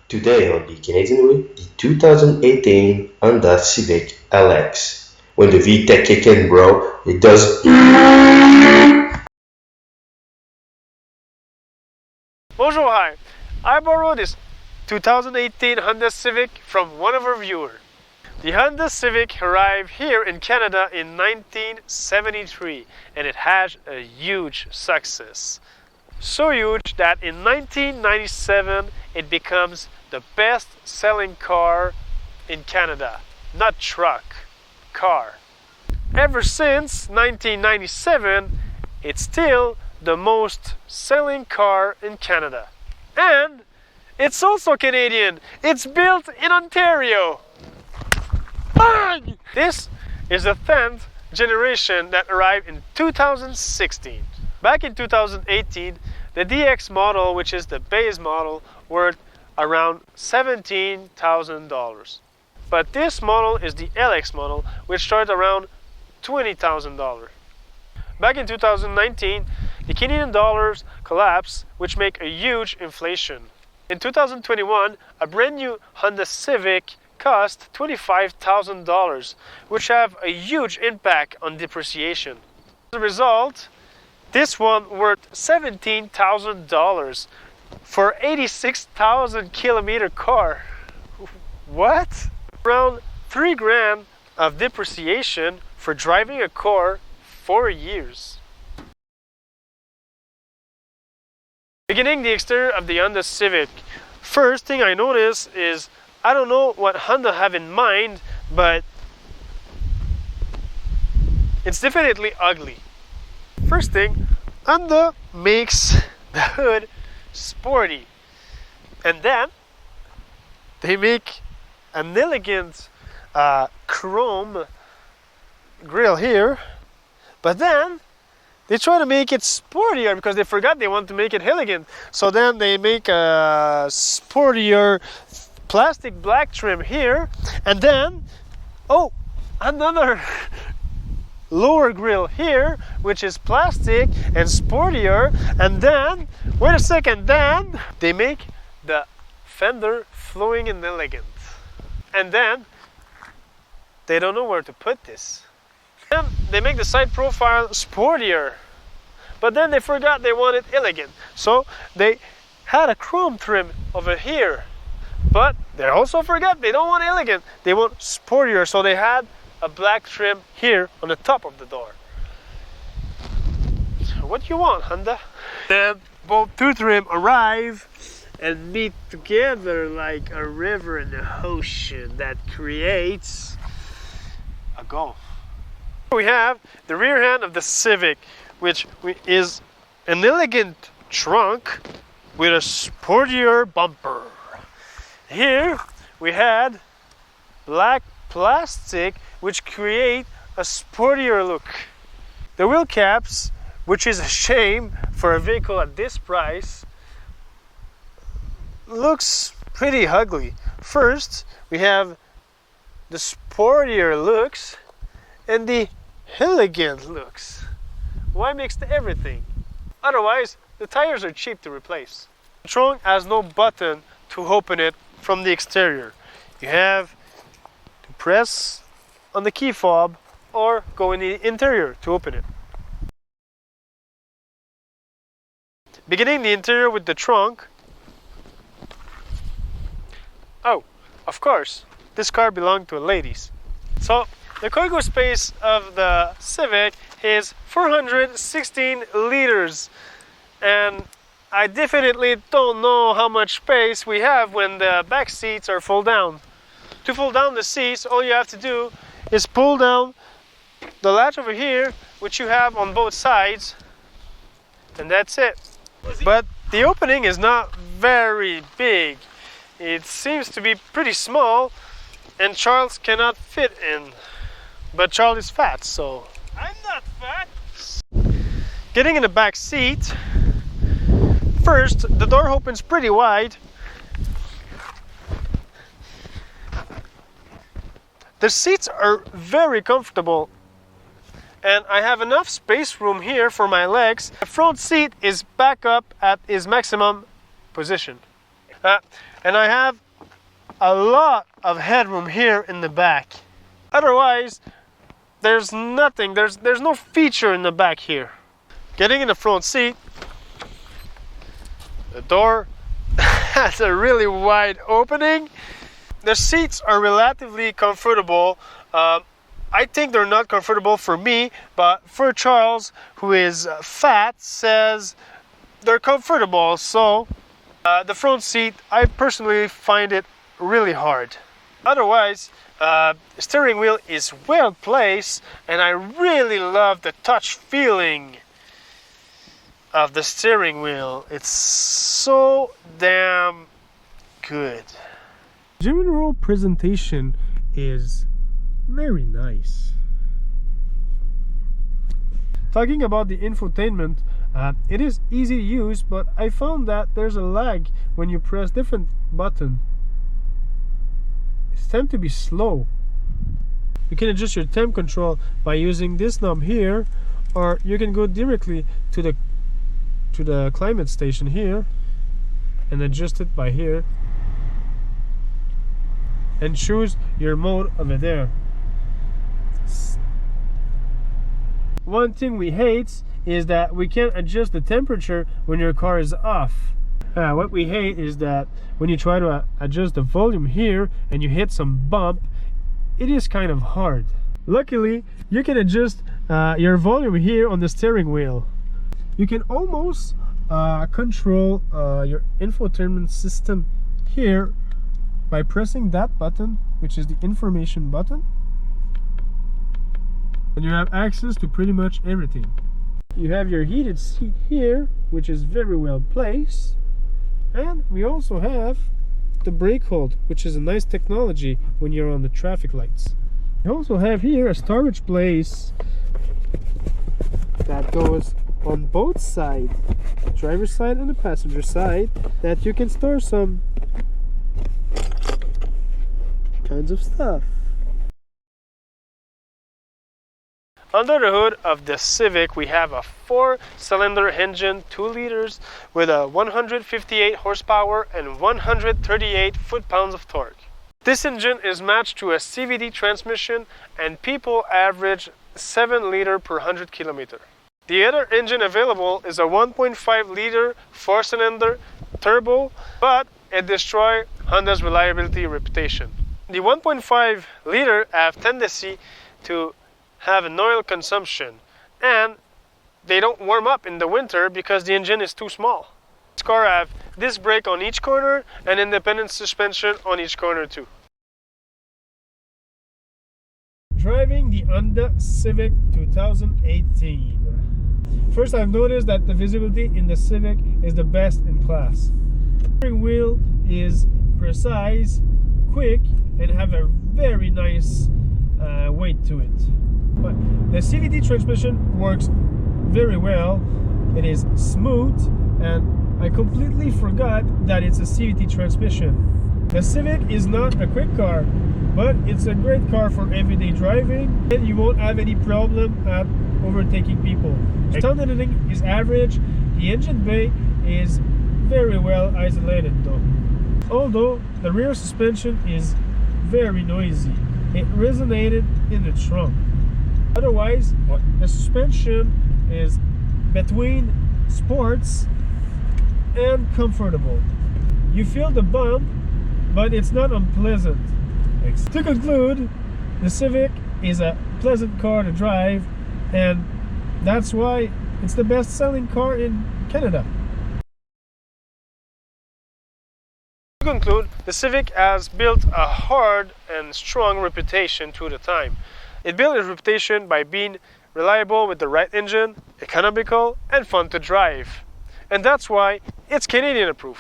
Today I'll be Canadian with the 2018 Honda Civic LX. When the VTEC kick in, bro, it does. Bonjour, hi. I borrowed this 2018 Honda Civic from one of our viewers. The Honda Civic arrived here in Canada in 1973 and it had a huge success. So huge that in 1997 it becomes the best selling car in Canada. Not truck, car. Ever since 1997, it's still the most selling car in Canada. And it's also Canadian. It's built in Ontario. Bang! This is the 10th generation that arrived in 2016. Back in 2018, the DX model, which is the base model, worth around $17,000. But this model is the LX model, which starts around $20,000. Back in 2019, the Canadian dollars collapsed, which make a huge inflation. In 2021, a brand new Honda Civic cost $25,000, which have a huge impact on depreciation. As a result, this one worth $17,000 for 86,000 kilometer car. What? Around 3 grand of depreciation for driving a car 4 years. Beginning the exterior of the Honda Civic, first thing I notice is I don't know what Honda have in mind, but it's definitely ugly. First thing, Honda makes the hood sporty, and then they make an elegant chrome grille here, but then they try to make it sportier because they forgot they want to make it elegant. So then they make a sportier plastic black trim here, and then another lower grille here, which is plastic and sportier, and then wait a second, then they make the fender flowing and elegant, and then they don't know where to put this. Then they make the side profile sportier, but then they forgot they wanted elegant, so they had a chrome trim over here, but they also forgot they don't want elegant, they want sportier, so they had a black trim here on the top of the door. So what do you want, Honda? Then both two trim arrive and meet together like a river and an ocean that creates a gulf. We have the rear end of the Civic, which is an elegant trunk with a sportier bumper. Here we had black plastic, which create a sportier look. The wheel caps, which is a shame for a vehicle at this price, looks pretty ugly. First, we have the sportier looks and the elegant looks. Why mix everything? Otherwise, the tires are cheap to replace. The trunk has no button to open it from the exterior. You have to press on the key fob or go in the interior to open it. Beginning the interior with the trunk. Oh, of course, this car belonged to a ladies. So the cargo space of the Civic is 416 liters, and I definitely don't know how much space we have when the back seats are fold down. To fold down the seats, all you have to do is pull down the latch over here, which you have on both sides, and that's it. But the opening is not very big. It seems to be pretty small, and Charles cannot fit in. But Charles is fat, so I'm not fat. Getting in the back seat, first the door opens pretty wide. The seats are very comfortable, and I have enough space room here for my legs. The front seat is back up at its maximum position. And I have a lot of headroom here in the back. Otherwise, there's nothing, there's no feature in the back here. Getting in the front seat, the door has a really wide opening. The seats are relatively comfortable. I think they're not comfortable for me, but for Charles, who is fat, says they're comfortable. So the front seat, I personally find it really hard. Otherwise, steering wheel is well placed, and I really love the touch feeling of the steering wheel. It's so damn good. General presentation is very nice. Talking about the infotainment, it is easy to use, but I found that there's a lag when you press different buttons. It tends to be slow. You can adjust your temp control by using this knob here, or you can go directly to the climate station here and adjust it by here and choose your mode over there. One thing we hate is that we can't adjust the temperature when your car is off. What we hate is that when you try to adjust the volume here and you hit some bump, it is kind of hard. Luckily, you can adjust your volume here on the steering wheel. You can almost control your infotainment system here by pressing that button, which is the information button, and you have access to pretty much everything. You have your heated seat here, which is very well placed, and we also have the brake hold, which is a nice technology when you're on the traffic lights. You also have here a storage place that goes on both sides, the driver's side and the passenger side, that you can store some kinds of stuff. Under the hood of the Civic, we have a 4-cylinder engine, 2 liters, with a 158 horsepower and 138 foot-pounds of torque. This engine is matched to a CVT transmission, and people average 7 liters per 100 kilometers. The other engine available is a 1.5 liter 4-cylinder turbo, but it destroys Honda's reliability reputation. The 1.5 liter have tendency to have an oil consumption, and they don't warm up in the winter because the engine is too small. This car have disc brake on each corner and independent suspension on each corner too. Driving the Honda Civic 2018. First, I've noticed that the visibility in the Civic is the best in class. The steering wheel is precise, quick, and have a very nice weight to it. But the CVT transmission works very well. It is smooth, and I completely forgot that it's a CVT transmission. The Civic is not a quick car, but it's a great car for everyday driving, and you won't have any problem at overtaking people. The sound editing is average. The engine bay is very well isolated though. Although the rear suspension is very noisy. It resonated in the trunk. Otherwise, the suspension is between sports and comfortable. You feel the bump, but it's not unpleasant. To conclude, the Civic is a pleasant car to drive, and that's why it's the best-selling car in Canada. To conclude, the Civic has built a hard and strong reputation through the time. It built its reputation by being reliable with the right engine, economical, and fun to drive. And that's why it's Canadian approved.